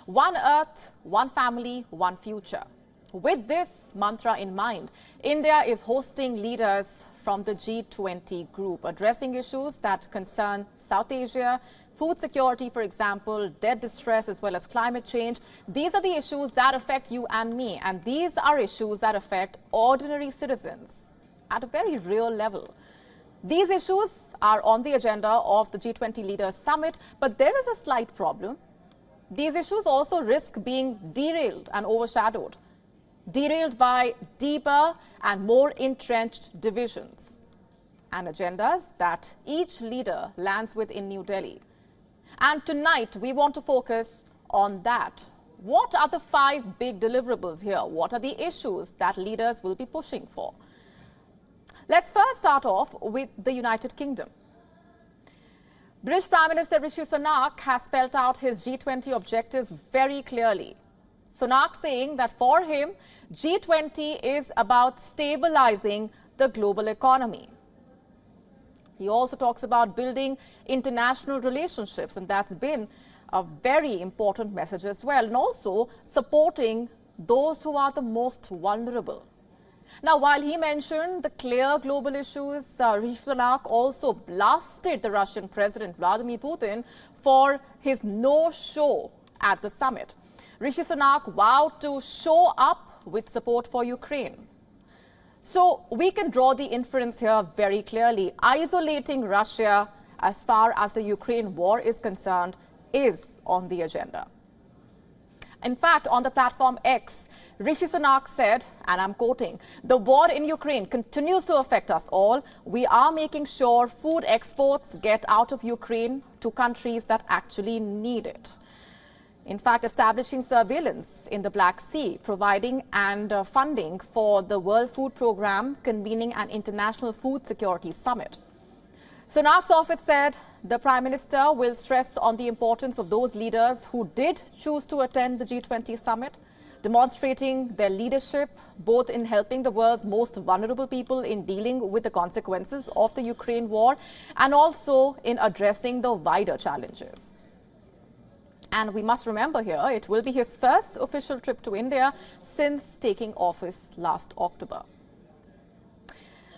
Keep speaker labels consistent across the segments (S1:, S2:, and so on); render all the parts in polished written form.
S1: One Earth, one family, one future. With this mantra in mind, India is hosting leaders from the G20 group, addressing issues that concern South Asia, food security, for example, debt distress, as well as climate change. These are the issues that affect you and me, and these are issues that affect ordinary citizens at a very real level. These issues are on the agenda of the G20 Leaders Summit, but there is a slight problem. These issues also risk being derailed and overshadowed. Derailed by deeper and more entrenched divisions and agendas that each leader lands with in New Delhi. And tonight, we want to focus on that. What are the 5 big deliverables here? What are the issues that leaders will be pushing for? Let's first start off with the United Kingdom. British Prime Minister Rishi Sunak has spelled out his G20 objectives very clearly. Sunak saying that for him, G20 is about stabilizing the global economy. He also talks about building international relationships, and that's been a very important message as well, and also supporting those who are the most vulnerable. Now, while he mentioned the clear global issues, Rishi Sunak also blasted the Russian President Vladimir Putin for his no-show at the summit. Rishi Sunak vowed to show up with support for Ukraine. So we can draw the inference here very clearly. Isolating Russia as far as the Ukraine war is concerned is on the agenda. In fact, on the platform X, Rishi Sunak said, and I'm quoting, "The war in Ukraine continues to affect us all. We are making sure food exports get out of Ukraine to countries that actually need it." In fact, establishing surveillance in the Black Sea, providing and funding for the World Food Programme, convening an international food security summit. Sunak's office said the Prime Minister will stress on the importance of those leaders who did choose to attend the G20 summit, demonstrating their leadership both in helping the world's most vulnerable people in dealing with the consequences of the Ukraine war and also in addressing the wider challenges. And we must remember here, it will be his first official trip to India since taking office last October.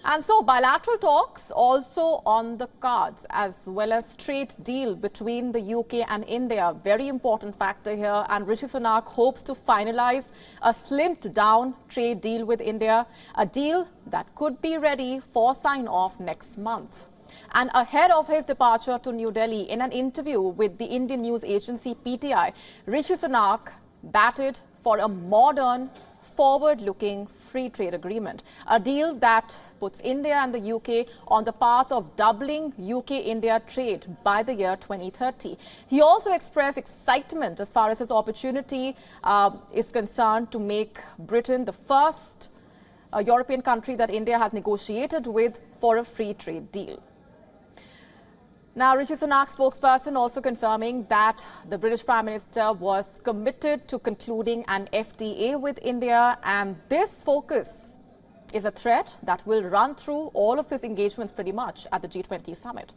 S1: And so bilateral talks also on the cards, as well as trade deal between the UK and India. Very important factor here. And Rishi Sunak hopes to finalize a slimmed down trade deal with India, a deal that could be ready for sign-off next month. And ahead of his departure to New Delhi, in an interview with the Indian news agency PTI, Rishi Sunak batted for a modern, forward-looking free trade agreement, a deal that puts India and the UK on the path of doubling UK-India trade by the year 2030. He also expressed excitement as far as his opportunity is concerned to make Britain the first European country that India has negotiated with for a free trade deal. Now, Rishi Sunak's spokesperson also confirming that the British Prime Minister was committed to concluding an FTA with India, and this focus is a thread that will run through all of his engagements pretty much at the G20 summit.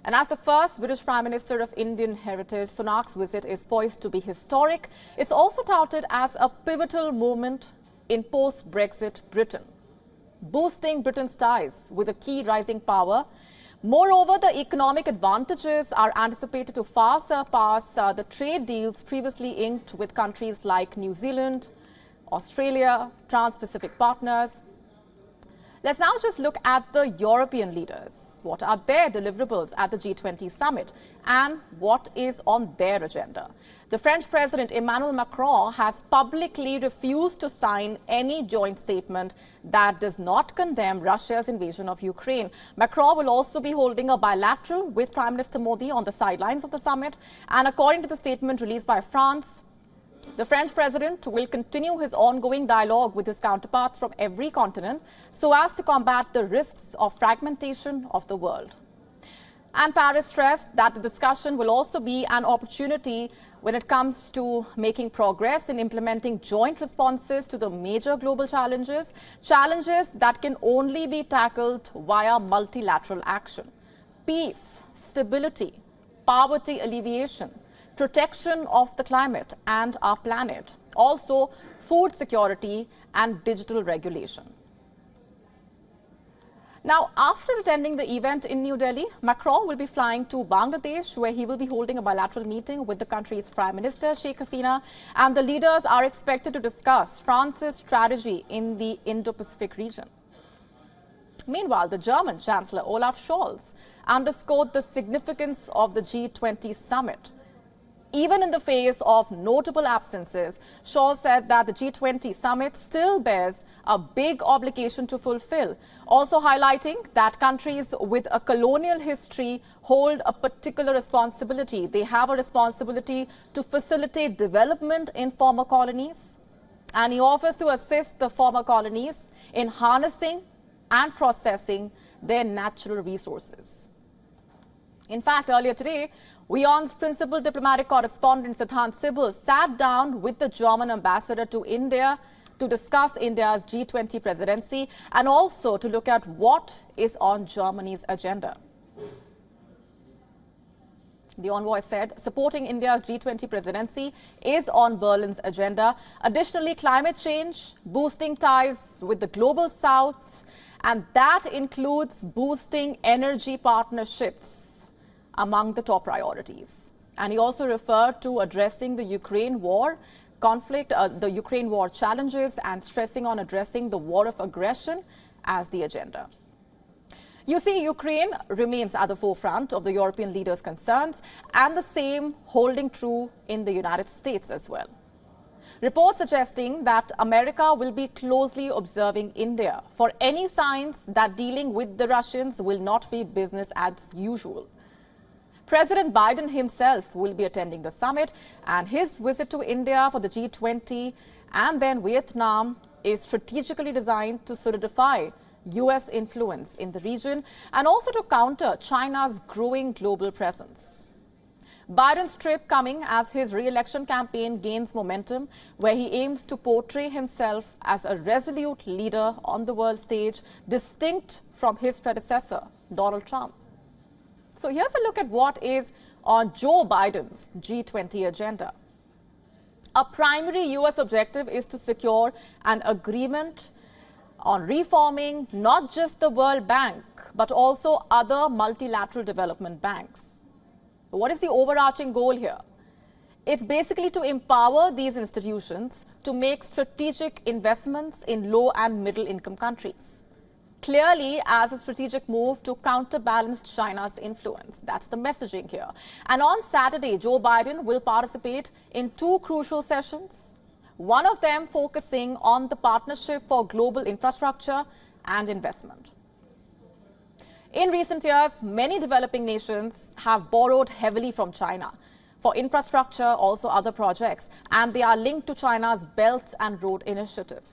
S1: And as the first British Prime Minister of Indian heritage, Sunak's visit is poised to be historic. It's also touted as a pivotal moment in post-Brexit Britain, boosting Britain's ties with a key rising power. Moreover, the economic advantages are anticipated to far surpass the trade deals previously inked with countries like New Zealand, Australia, Trans-Pacific partners. Let's now just look at the European leaders. What are their deliverables at the G20 summit and what is on their agenda? The French President Emmanuel Macron has publicly refused to sign any joint statement that does not condemn Russia's invasion of Ukraine. Macron will also be holding a bilateral with Prime Minister Modi on the sidelines of the summit. And according to the statement released by France, the French president will continue his ongoing dialogue with his counterparts from every continent so as to combat the risks of fragmentation of the world. And Paris stressed that the discussion will also be an opportunity when it comes to making progress in implementing joint responses to the major global challenges that can only be tackled via multilateral action. Peace, stability, poverty alleviation, protection of the climate and our planet, also food security and digital regulation. Now, after attending the event in New Delhi, Macron will be flying to Bangladesh, where he will be holding a bilateral meeting with the country's Prime Minister, Sheikh Hasina, and the leaders are expected to discuss France's strategy in the Indo-Pacific region. Meanwhile, the German Chancellor Olaf Scholz underscored the significance of the G20 Summit. Even in the face of notable absences, Scholz said that the G20 Summit still bears a big obligation to fulfill, also highlighting that countries with a colonial history hold a particular responsibility. They have a responsibility to facilitate development in former colonies, and he offers to assist the former colonies in harnessing and processing their natural resources. In fact, earlier today, WION's principal diplomatic correspondent Siddhant Sibal sat down with the German ambassador to India to discuss India's G20 presidency and also to look at what is on Germany's agenda. The envoy said supporting India's G20 presidency is on Berlin's agenda. Additionally, climate change, boosting ties with the global south, and that includes boosting energy partnerships among the top priorities. And he also referred to addressing the Ukraine war conflict, the Ukraine war challenges, and stressing on addressing the war of aggression as the agenda. You see, Ukraine remains at the forefront of the European leaders' concerns, and the same holding true in the United States as well. Reports suggesting that America will be closely observing India for any signs that dealing with the Russians will not be business as usual. President Biden himself will be attending the summit, and his visit to India for the G20 and then Vietnam is strategically designed to solidify U.S. influence in the region and also to counter China's growing global presence. Biden's trip coming as his re-election campaign gains momentum, where he aims to portray himself as a resolute leader on the world stage, distinct from his predecessor, Donald Trump. So here's a look at what is on Joe Biden's G20 agenda. A primary U.S. objective is to secure an agreement on reforming not just the World Bank, but also other multilateral development banks. What is the overarching goal here? It's basically to empower these institutions to make strategic investments in low and middle income countries. Clearly, as a strategic move to counterbalance China's influence. That's the messaging here. And on Saturday, Joe Biden will participate in two crucial sessions, one of them focusing on the Partnership for Global Infrastructure and Investment. In recent years, many developing nations have borrowed heavily from China for infrastructure, also other projects, and they are linked to China's Belt and Road Initiative.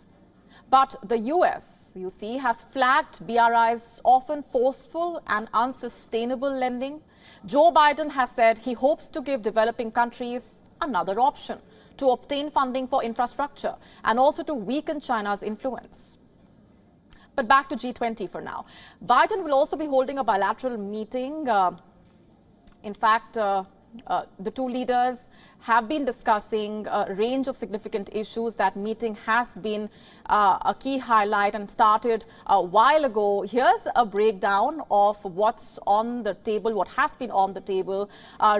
S1: But the U.S., you see, has flagged BRI's often forceful and unsustainable lending. Joe Biden has said he hopes to give developing countries another option to obtain funding for infrastructure and also to weaken China's influence. But back to G20 for now. Biden will also be holding a bilateral meeting. In fact, the two leaders have been discussing a range of significant issues. That meeting has been a key highlight and started a while ago. Here's a breakdown of what's on the table, what has been on the table,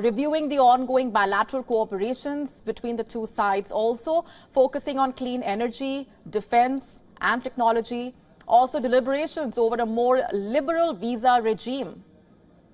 S1: reviewing the ongoing bilateral cooperations between the two sides, also focusing on clean energy, defense and technology, also deliberations over a more liberal visa regime.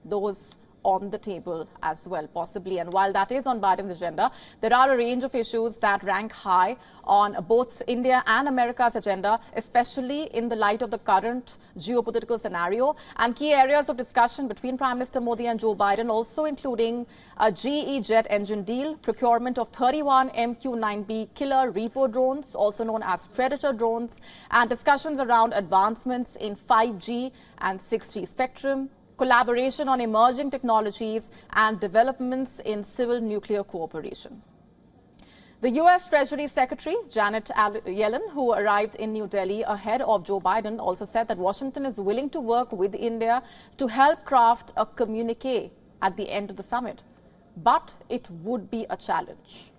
S1: Those on the table as well, possibly. And while that is on Biden's agenda, there are a range of issues that rank high on both India and America's agenda, especially in the light of the current geopolitical scenario. And key areas of discussion between Prime Minister Modi and Joe Biden, also including a GE jet engine deal, procurement of 31 MQ-9B killer Reaper drones, also known as Predator drones, and discussions around advancements in 5G and 6G spectrum, collaboration on emerging technologies, and developments in civil nuclear cooperation. The U.S. Treasury Secretary Janet Yellen, who arrived in New Delhi ahead of Joe Biden, also said that Washington is willing to work with India to help craft a communique at the end of the summit. but it would be a challenge.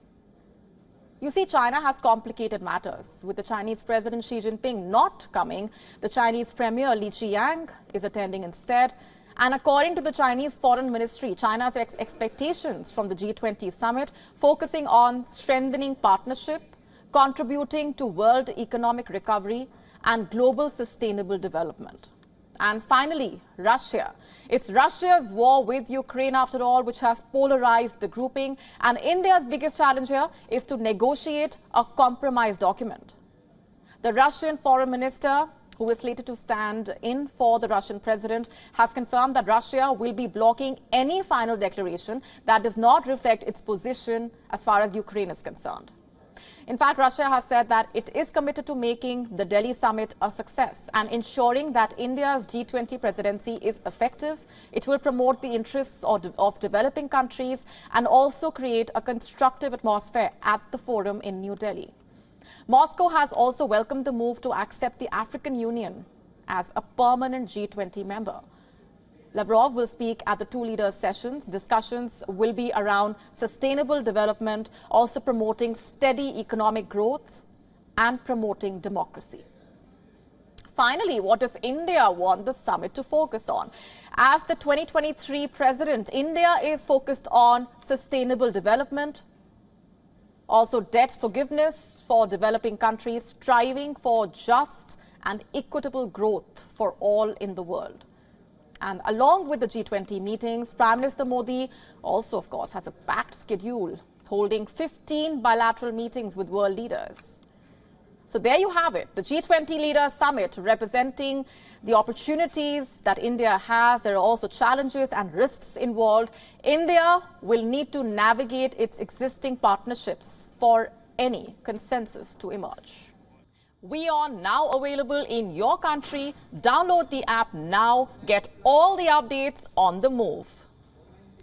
S1: You see, China has complicated matters. With the Chinese President Xi Jinping not coming, the Chinese Premier Li Qiang is attending instead. And according to the Chinese Foreign Ministry, China's expectations from the G20 Summit focusing on strengthening partnership, contributing to world economic recovery and global sustainable development. And finally, Russia. It's Russia's war with Ukraine, after all, which has polarized the grouping. And India's biggest challenge here is to negotiate a compromise document. The Russian foreign minister, who is slated to stand in for the Russian president, has confirmed that Russia will be blocking any final declaration that does not reflect its position as far as Ukraine is concerned. In fact, Russia has said that it is committed to making the Delhi summit a success and ensuring that India's G20 presidency is effective. It will promote the interests of developing countries and also create a constructive atmosphere at the forum in New Delhi. Moscow has also welcomed the move to accept the African Union as a permanent G20 member. Lavrov will speak at the two leaders' sessions. Discussions will be around sustainable development, also promoting steady economic growth and promoting democracy. Finally, what does India want the summit to focus on? As the 2023 president, India is focused on sustainable development, also debt forgiveness for developing countries, striving for just and equitable growth for all in the world. And along with the G20 meetings, Prime Minister Modi also, of course, has a packed schedule, holding 15 bilateral meetings with world leaders. So there you have it, the G20 Leaders Summit representing the opportunities that India has. There are also challenges and risks involved. India will need to navigate its existing partnerships for any consensus to emerge. WION now available in your country. Download the app now. Get all the updates on the move.